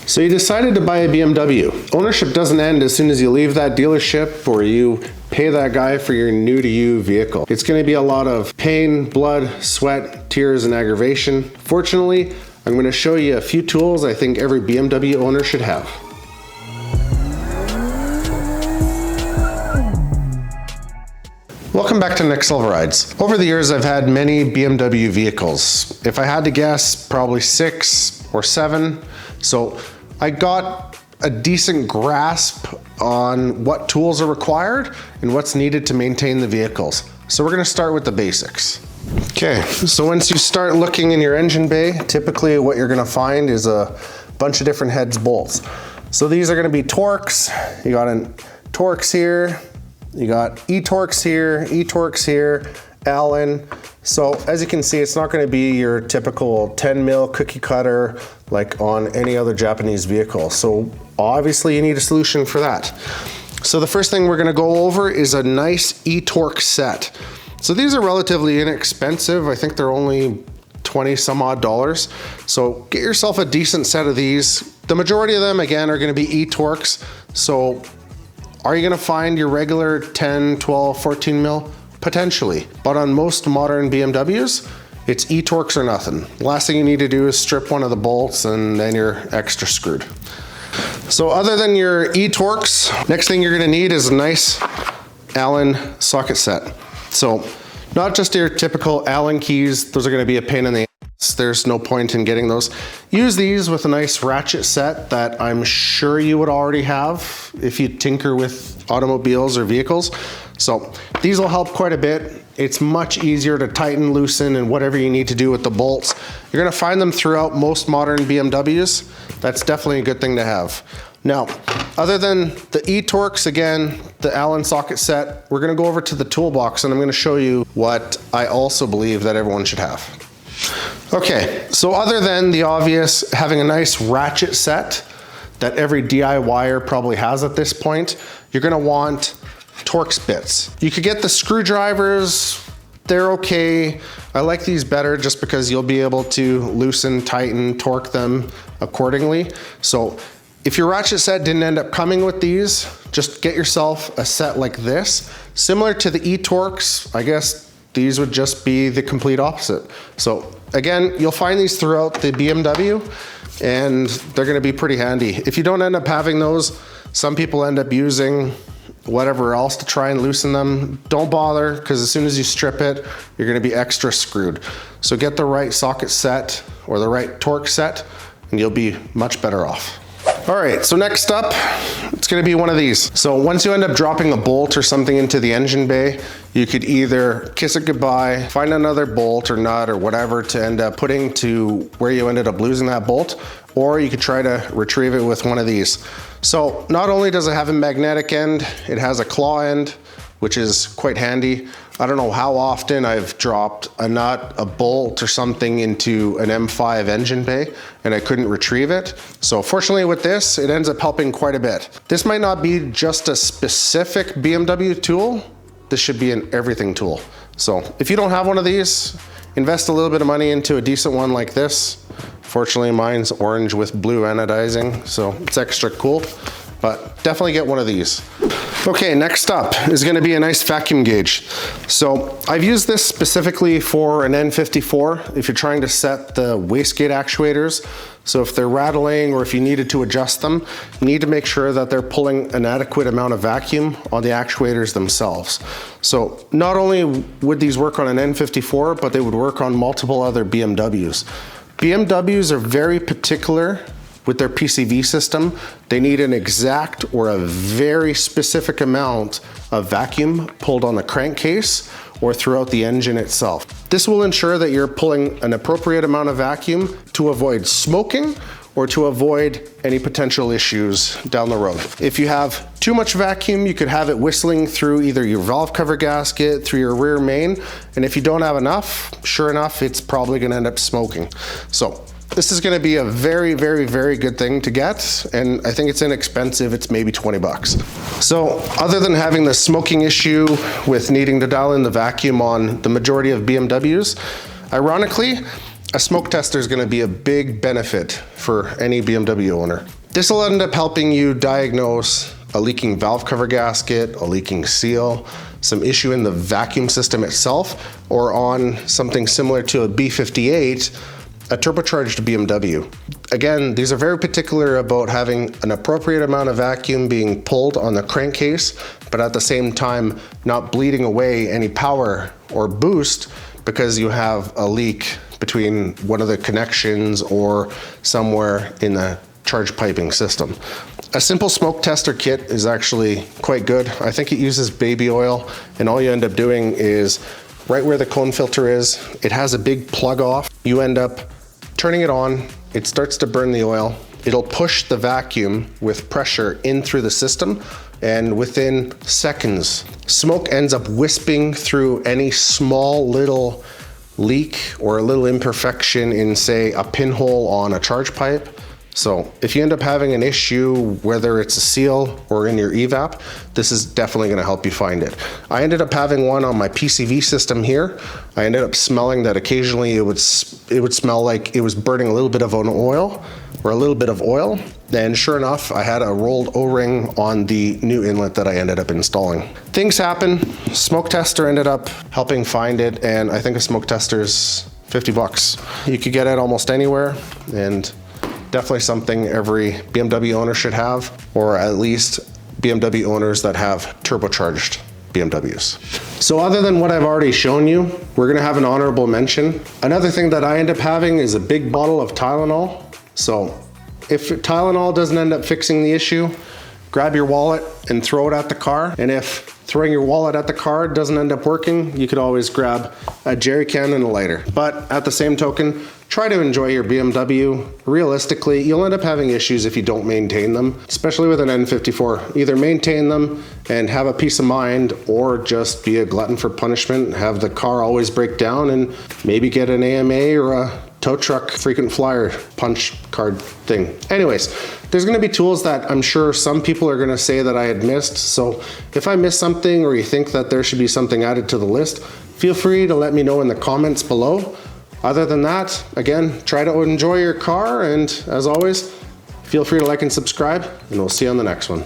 So you decided to buy a BMW. Ownership doesn't end as soon as you leave that dealership or you pay that guy for your new to you vehicle. It's going to be a lot of pain, blood, sweat, tears, and aggravation. Fortunately, I'm going to show you a few tools I think every BMW owner should have. Welcome back to Next Level Rides. Over the years, I've had many BMW vehicles. If I had to guess, probably 6 or 7. So I got a decent grasp on what tools are required and what's needed to maintain the vehicles. So we're gonna start with the basics. Okay, so once you start looking in your engine bay, typically what you're gonna find is a bunch of different heads bolts. So these are gonna be Torx. You got an Torx here, you got E-Torx here, Allen. So as you can see, it's not gonna be your typical 10 mil cookie cutter like on any other Japanese vehicle. So obviously you need a solution for that. So the first thing we're gonna go over is a nice E-Torx set. So these are relatively inexpensive. I think they're only 20 some odd dollars. So get yourself a decent set of these. The majority of them, again, are gonna be E-Torx. So are you gonna find your regular 10, 12, 14 mil? Potentially, but on most modern BMWs, it's E-Torx or nothing. Last thing you need to do is strip one of the bolts and then you're extra screwed. So other than your E-Torx, next thing you're gonna need is a nice Allen socket set. So not just your typical Allen keys, those are gonna be a pain in the ass. There's no point in getting those. Use these with a nice ratchet set that I'm sure you would already have if you tinker with automobiles or vehicles. So these will help quite a bit. It's much easier to tighten, loosen, and whatever you need to do with the bolts. You're gonna find them throughout most modern BMWs. That's definitely a good thing to have. Now, other than the E-Torx, again, the Allen socket set, we're gonna go over to the toolbox and I'm gonna show you what I also believe that everyone should have. Okay, so other than the obvious, having a nice ratchet set that every DIYer probably has at this point, you're gonna want Torx bits. You could get the screwdrivers, they're okay. I like these better just because you'll be able to loosen, tighten, torque them accordingly. So if your ratchet set didn't end up coming with these, just get yourself a set like this. Similar to the E-Torx, I guess these would just be the complete opposite. So again, you'll find these throughout the BMW and they're gonna be pretty handy. If you don't end up having those, some people end up using whatever else to try and loosen them. Don't bother, because as soon as you strip it, you're gonna be extra screwed. So get the right socket set or the right torque set and you'll be much better off. All right, so next up, it's gonna be one of these. So once you end up dropping a bolt or something into the engine bay, you could either kiss it goodbye, find another bolt or nut or whatever to end up putting to where you ended up losing that bolt, or you could try to retrieve it with one of these. So not only does it have a magnetic end, it has a claw end, which is quite handy. I don't know how often I've dropped a nut, a bolt or something into an M5 engine bay and I couldn't retrieve it. So fortunately with this, it ends up helping quite a bit. This might not be just a specific BMW tool. This should be an everything tool. So if you don't have one of these, invest a little bit of money into a decent one like this. Fortunately, mine's orange with blue anodizing, so it's extra cool, but definitely get one of these. Okay, next up is gonna be a nice vacuum gauge. So I've used this specifically for an N54 if you're trying to set the wastegate actuators. So if they're rattling or if you needed to adjust them, you need to make sure that they're pulling an adequate amount of vacuum on the actuators themselves. So not only would these work on an N54, but they would work on multiple other BMWs. BMWs are very particular with their PCV system. They need an exact or a very specific amount of vacuum pulled on the crankcase or throughout the engine itself. This will ensure that you're pulling an appropriate amount of vacuum to avoid smoking or to avoid any potential issues down the road. If you have too much vacuum, you could have it whistling through either your valve cover gasket, through your rear main, and if you don't have enough, sure enough, it's probably gonna end up smoking. So this is gonna be a very, very, very good thing to get, and I think it's inexpensive, it's maybe 20 bucks. So other than having the smoking issue with needing to dial in the vacuum on the majority of BMWs, ironically, a smoke tester is going to be a big benefit for any BMW owner. This will end up helping you diagnose a leaking valve cover gasket, a leaking seal, some issue in the vacuum system itself, or on something similar to a B58, a turbocharged BMW. Again, these are very particular about having an appropriate amount of vacuum being pulled on the crankcase, but at the same time not bleeding away any power or boost because you have a leak between one of the connections or somewhere in the charge piping system. A simple smoke tester kit is actually quite good. I think it uses baby oil, and all you end up doing is right where the cone filter is, it has a big plug off. You end up turning it on, it starts to burn the oil. It'll push the vacuum with pressure in through the system, and within seconds, smoke ends up wisping through any small little leak or a little imperfection in, say, a pinhole on a charge pipe. So if you end up having an issue, whether it's a seal or in your evap, this is definitely going to help you find it. I ended up having one on my PCV system here. I ended up smelling that occasionally it would smell like it was burning a little bit of an oil or a little bit of oil. And sure enough, I had a rolled O-ring on the new inlet that I ended up installing. Things happen. Smoke tester ended up helping find it, and I think a smoke tester's 50 bucks. You could get it almost anywhere, and definitely something every BMW owner should have, or at least BMW owners that have turbocharged BMWs. So other than what I've already shown you, we're gonna have an honorable mention. Another thing that I end up having is a big bottle of Tylenol. So if Tylenol doesn't end up fixing the issue, grab your wallet and throw it at the car. And if throwing your wallet at the car doesn't end up working, you could always grab a jerry can and a lighter. But at the same token, try to enjoy your BMW. Realistically, you'll end up having issues if you don't maintain them, especially with an N54. Either maintain them and have a peace of mind, or just be a glutton for punishment, have the car always break down, and maybe get an AMA or a tow truck frequent flyer punch card thing. Anyways, there's gonna be tools that I'm sure some people are gonna say that I had missed. So if I missed something, or you think that there should be something added to the list, feel free to let me know in the comments below. Other than that, again, try to enjoy your car, and as always, feel free to like and subscribe, and we'll see you on the next one.